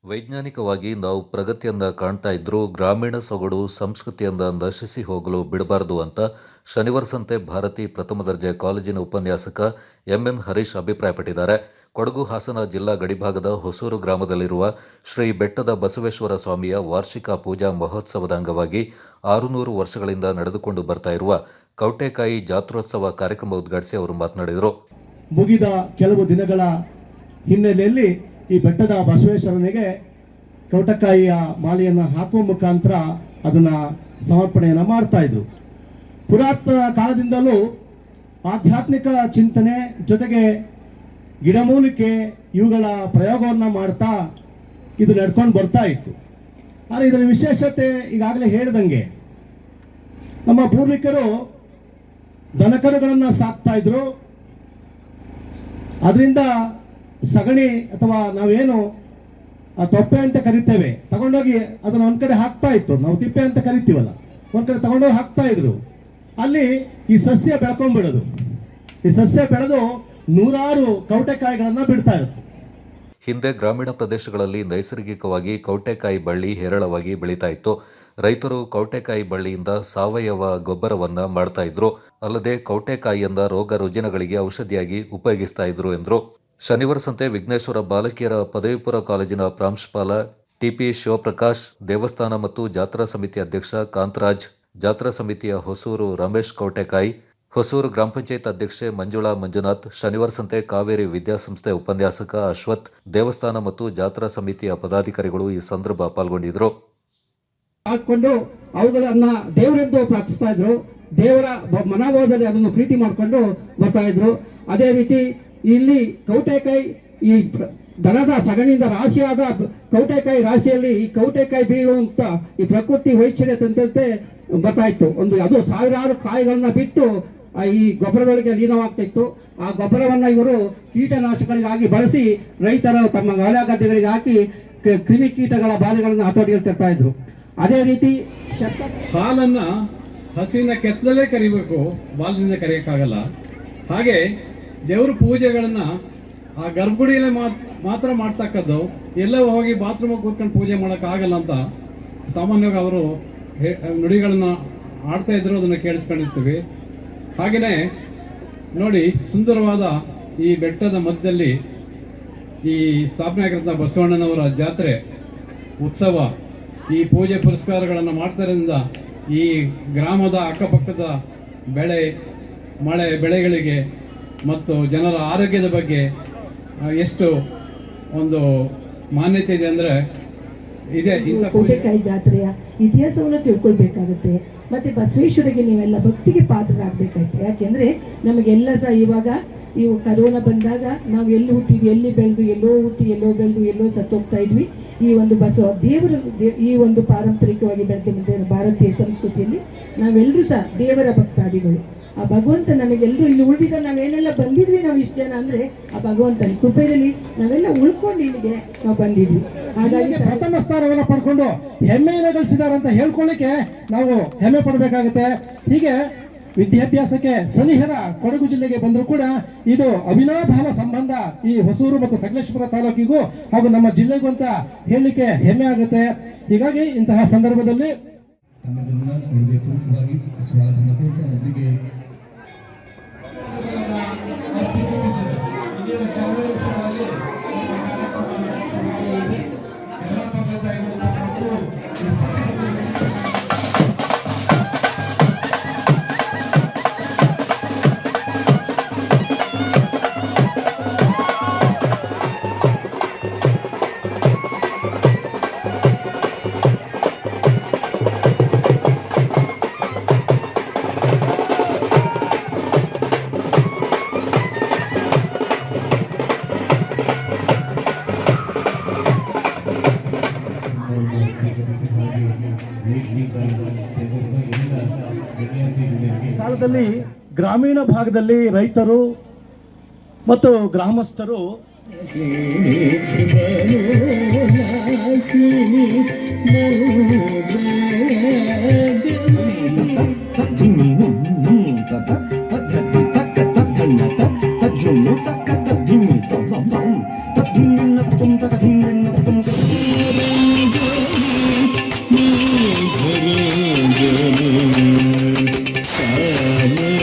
ವೈಜ್ಞಾನಿಕವಾಗಿ ನಾವು ಪ್ರಗತಿಯನ್ನ ಕಾಣ್ತಾ ಇದ್ರೂ ಗ್ರಾಮೀಣ ಸೊಗಡು ಸಂಸ್ಕೃತಿಯನ್ನ ನಶಿಸಿ ಹೋಗಲು ಬಿಡಬಾರದು ಅಂತ ಶನಿವಾರ ಸಂತೆ ಭಾರತಿ ಪ್ರಥಮ ದರ್ಜೆ ಕಾಲೇಜಿನ ಉಪನ್ಯಾಸಕ ಎಂಎನ್ ಹರೀಶ್ ಅಭಿಪ್ರಾಯಪಟ್ಟಿದ್ದಾರೆ. ಕೊಡಗು ಹಾಸನ ಜಿಲ್ಲಾ ಗಡಿಭಾಗದ ಹೊಸೂರು ಗ್ರಾಮದಲ್ಲಿರುವ ಶ್ರೀ ಬೆಟ್ಟದ ಬಸವೇಶ್ವರ ಸ್ವಾಮಿಯ ವಾರ್ಷಿಕ ಪೂಜಾ ಮಹೋತ್ಸವದ ಅಂಗವಾಗಿ 600 ವರ್ಷಗಳಿಂದ ನಡೆದುಕೊಂಡು ಬರ್ತಾ ಇರುವ ಕೌಟೆಕಾಯಿ ಜಾತ್ರೋತ್ಸವ ಕಾರ್ಯಕ್ರಮ ಉದ್ಘಾಟಿಸಿ ಅವರು ಮಾತನಾಡಿದರು. ಮುಗಿದ ಕೆಲವು ದಿನಗಳ ಹಿನ್ನೆಲೆಯಲ್ಲಿ ಈ ಬೆಟ್ಟದ ಬಸವೇಶ್ವರನಿಗೆ ಕೌಟೆಕಾಯಿಯ ಮಾಲೆಯನ್ನು ಹಾಕುವ ಮುಖಾಂತರ ಅದನ್ನ ಸಮರ್ಪಣೆಯನ್ನ ಮಾಡ್ತಾ ಇದ್ರು. ಪುರಾತನ ಕಾಲದಿಂದಲೂ ಆಧ್ಯಾತ್ಮಿಕ ಚಿಂತನೆ ಜೊತೆಗೆ ಗಿಡಮೂಲಿಕೆ ಇವುಗಳ ಪ್ರಯೋಗವನ್ನ ಮಾಡ್ತಾ ಇದು ನಡ್ಕೊಂಡು ಬರ್ತಾ ಇತ್ತು. ಆದರೆ ಇದರ ವಿಶೇಷತೆ ಈಗಾಗಲೇ ಹೇಳಿದಂಗೆ ನಮ್ಮ ಪೂರ್ವಿಕರು ದನಕರುಗಳನ್ನ ಸಾಕ್ತಾ ಇದ್ರು. ಅದರಿಂದ ಸಗಣಿ ಅಥವಾ ನಾವೇನು ತೊಪ್ಪೆ ಅಂತ ಕರಿತೇವೆ ತಗೊಂಡೋಗಿ ಅದನ್ನ ಒಂದ್ ಕಡೆ ಹಾಕ್ತಾ ಇತ್ತು. ನಾವು ತಿಪ್ಪೆ ಅಂತ ಕರಿತೀವಲ್ಲ, ಒಂದ್ ಕಡೆ ತಗೊಂಡೋಗಿ ಹಾಕ್ತಾ ಇದ್ರು. ಅಲ್ಲಿ ಈ ಸಸ್ಯ ಬೆಳ್ಕೊಂಡ್ಬಿಡೋದು. ಈ ಸಸ್ಯ ಬೆಳೆದು ನೂರಾರು ಕೌಟೆಕಾಯಿಗಳನ್ನ ಬಿಡ್ತಾ ಇರುತ್ತೆ. ಹಿಂದೆ ಗ್ರಾಮೀಣ ಪ್ರದೇಶಗಳಲ್ಲಿ ನೈಸರ್ಗಿಕವಾಗಿ ಕೌಟೆಕಾಯಿ ಬಳ್ಳಿ ಹೇರಳವಾಗಿ ಬೆಳೀತಾ ಇತ್ತು. ರೈತರು ಕೌಟೆಕಾಯಿ ಬಳ್ಳಿಯಿಂದ ಸಾವಯವ ಗೊಬ್ಬರವನ್ನ ಮಾಡ್ತಾ ಇದ್ರು. ಅಲ್ಲದೆ ಕೌಟೆಕಾಯಿಯನ್ನ ರೋಗ ರುಜಿನಗಳಿಗೆ ಔಷಧಿಯಾಗಿ ಉಪಯೋಗಿಸ್ತಾ ಇದ್ರು ಎಂದರು. ಶನಿವಾರ ಸಂತೆ ವಿಘ್ನೇಶ್ವರ ಬಾಲಕಿಯರ ಪದವಿ ಪೂರ್ವ ಕಾಲೇಜಿನ ಪ್ರಾಂಶುಪಾಲ ಟಿಪಿ ಶಿವಪ್ರಕಾಶ್, ದೇವಸ್ಥಾನ ಮತ್ತು ಜಾತ್ರಾ ಸಮಿತಿ ಅಧ್ಯಕ್ಷ ಕಾಂತರಾಜ್, ಜಾತ್ರಾ ಸಮಿತಿಯ ಹೊಸೂರು ರಮೇಶ್ ಕೌಟೆಕಾಯಿ, ಹೊಸೂರು ಗ್ರಾಮ ಪಂಚಾಯತ್ ಅಧ್ಯಕ್ಷೆ ಮಂಜುಳಾ ಮಂಜುನಾಥ್, ಶನಿವಾರ ಸಂತೆ ಕಾವೇರಿ ವಿದ್ಯಾಸಂಸ್ಥೆ ಉಪನ್ಯಾಸಕ ಅಶ್ವಥ್, ದೇವಸ್ಥಾನ ಮತ್ತು ಜಾತ್ರಾ ಸಮಿತಿಯ ಪದಾಧಿಕಾರಿಗಳು ಈ ಸಂದರ್ಭ ಪಾಲ್ಗೊಂಡಿದ್ದರು. ಹಾಕೊಂಡು ಅವುಗಳನ್ನ ದೇವರೆಂದು ಪ್ರಾರ್ಥಿಸ್ತಾ ಇದ್ರು. ದೇವರ ಮನೋಭಾವದಲ್ಲಿ ಅದನ್ನು ಪ್ರೀತಿ ಮಾಡಿಕೊಂಡು ಬರ್ತಾ ಇದ್ರು. ಅದೇ ರೀತಿ ಇಲ್ಲಿ ಕೌಟೆಕಾಯಿ ಈ ದನದ ಸಗಣಿಯಿಂದ ರಾಶಿಯಾದ ಕೌಟೆಕಾಯಿ ರಾಶಿಯಲ್ಲಿ ಈ ಕೌಟೆಕಾಯಿ ಬೀಳುವಂತ ಈ ಪ್ರಕೃತಿ ವೈಚಿತ್ರ್ಯತೆ ಬರ್ತಾ ಇತ್ತು. ಅದು ಸಾವಿರಾರು ಕಾಯಿಗಳನ್ನ ಬಿಟ್ಟು ಈ ಗೊಬ್ಬರದೊಳಗೆ ಲೀನವಾಗ್ತಾ ಇತ್ತು. ಆ ಗೊಬ್ಬರವನ್ನ ಇವರು ಕೀಟನಾಶಕಗಳಿಗಾಗಿ ಬಳಸಿ ರೈತರು ತಮ್ಮ ಹೊಲ ಗದ್ದೆಗಳಿಗೆ ಹಾಕಿ ಕ್ರಿಮಿ ಕೀಟಗಳ ಬಾಧೆಗಳನ್ನು ಹತೋಟಿಗೆ ತರ್ತಾ ಇದ್ರು. ಅದೇ ರೀತಿ ಹಾಲನ್ನ ಹಸಿನ ಕೆತ್ತಲೇ ಕರಿಬೇಕು, ಬಾಲದಿಂದ ಕರೆಯಕ್ಕಾಗಲ್ಲ. ಹಾಗೆ ದೇವ್ರ ಪೂಜೆಗಳನ್ನ ಆ ಗರ್ಭಗುಡಿಯಲ್ಲೇ ಮಾತ್ರ ಮಾಡ್ತಕ್ಕದ್ದು. ಎಲ್ಲ ಹೋಗಿ ಬಾತ್ರೂಮ್ ಕೂತ್ಕೊಂಡು ಪೂಜೆ ಆಗಲ್ಲ ಅಂತ ಸಾಮಾನ್ಯವಾಗಿ ಅವರು ನುಡಿಗಳನ್ನ ಆಡ್ತಾ ಇದ್ರು. ಅದನ್ನ ಕೇಳಿಸ್ಕೊಂಡಿರ್ತೀವಿ. ಹಾಗೆಯೇ ನೋಡಿ, ಸುಂದರವಾದ ಈ ಬೆಟ್ಟದ ಮಧ್ಯದಲ್ಲಿ ಈ ಸ್ಥಾಪನೆ ಆಗಿರೋ ಬಸವಣ್ಣನವರ ಜಾತ್ರೆ ಉತ್ಸವ, ಈ ಪೂಜೆ ಪುರಸ್ಕಾರಗಳನ್ನು ಮಾಡ್ತಾರಿಂದ ಈ ಗ್ರಾಮದ ಅಕ್ಕಪಕ್ಕದ ಬೆಳೆಗಳಿಗೆ ಮತ್ತು ಜನರ ಆರೋಗ್ಯದ ಬಗ್ಗೆ ಎಷ್ಟು ಒಂದು ಮಾನ್ಯತೆ ಇದೆ ಅಂದ್ರೆ ಇದೆ. ಕೌಟೆಕಾಯಿ ಜಾತ್ರೆಯ ಇತಿಹಾಸವನ್ನು ತಿಳ್ಕೊಳ್ಬೇಕಾಗುತ್ತೆ. ಮತ್ತೆ ಬಸವೇಶ್ವರಿಗೆ ನೀವೆಲ್ಲ ಭಕ್ತಿಗೆ ಪಾತ್ರರಾಗಬೇಕಾಯ್ತು. ಯಾಕೆಂದ್ರೆ ನಮಗೆಲ್ಲ ಸಹ ಇವಾಗ ಕರೋನಾ ಬಂದಾಗ ನಾವು ಎಲ್ಲಿ ಹುಟ್ಟಿದ್ವಿ, ಎಲ್ಲಿ ಬೆಳೆದು, ಎಲ್ಲೋ ಹುಟ್ಟಿ ಎಲ್ಲೋ ಬೆಳೆದು ಎಲ್ಲೋ ಸತ್ತೋಗ್ತಾ ಇದ್ವಿ. ಈ ಒಂದು ದೇವರು ಈ ಒಂದು ಪಾರಂಪರಿಕವಾಗಿ ಬೆಳೆದ ಬಂದ ಭಾರತೀಯ ಸಂಸ್ಕೃತಿಯಲ್ಲಿ ನಾವೆಲ್ಲರೂ ಸಹ ದೇವರ ಭಕ್ತಾದಿಗಳು. ಆ ಭಗವಂತ ನಮಗೆಲ್ಲರೂ ಇಲ್ಲಿ ಉಳಿದಿದ್ದ ನಾವೇನೆಲ್ಲ ಬಂದಿದ್ವಿ, ನಾವು ಇಷ್ಟು ಜನ ಅಂದ್ರೆ ಆ ಭಗವಂತನ ಕೃಪೆಯಲ್ಲಿ ನಾವೆಲ್ಲ ಉಳ್ಕೊಂಡು ಇಲ್ಲಿಗೆ ನಾವು ಬಂದಿದ್ವಿ. ಹಾಗಾಗಿ ಪ್ರಥಮ ಸ್ಥಾನವನ್ನು ಪಡ್ಕೊಂಡು ಹೆಮ್ಮೆಯನ್ನು ಗಳಿಸಿದ್ದಾರೆ ಅಂತ ಹೇಳ್ಕೊಳ್ಳಿಕ್ಕೆ ನಾವು ಹೆಮ್ಮೆ ಪಡಬೇಕಾಗುತ್ತೆ. ಹೀಗೆ ವಿದ್ಯಾಭ್ಯಾಸಕ್ಕೆ ಸನಿಹರ ಕೊಡಗು ಜಿಲ್ಲೆಗೆ ಬಂದರೂ ಕೂಡ ಇದು ಅವಿನಾಭಾವ ಸಂಬಂಧ ಈ ಹೊಸೂರು ಮತ್ತು ಸಕಲೇಶಪುರ ತಾಲೂಕಿಗೂ ಹಾಗೂ ನಮ್ಮ ಜಿಲ್ಲೆಗೂ ಅಂತ ಹೇಳಲಿಕ್ಕೆ ಹೆಮ್ಮೆ ಆಗುತ್ತೆ. ಹೀಗಾಗಿ ಇಂತಹ ಸಂದರ್ಭದಲ್ಲಿ ಕಾಲದಲ್ಲಿ ಗ್ರಾಮೀಣ ಭಾಗದಲ್ಲಿ ರೈತರು ಮತ್ತು ಗ್ರಾಮಸ್ಥರು ಸಮಧಾನ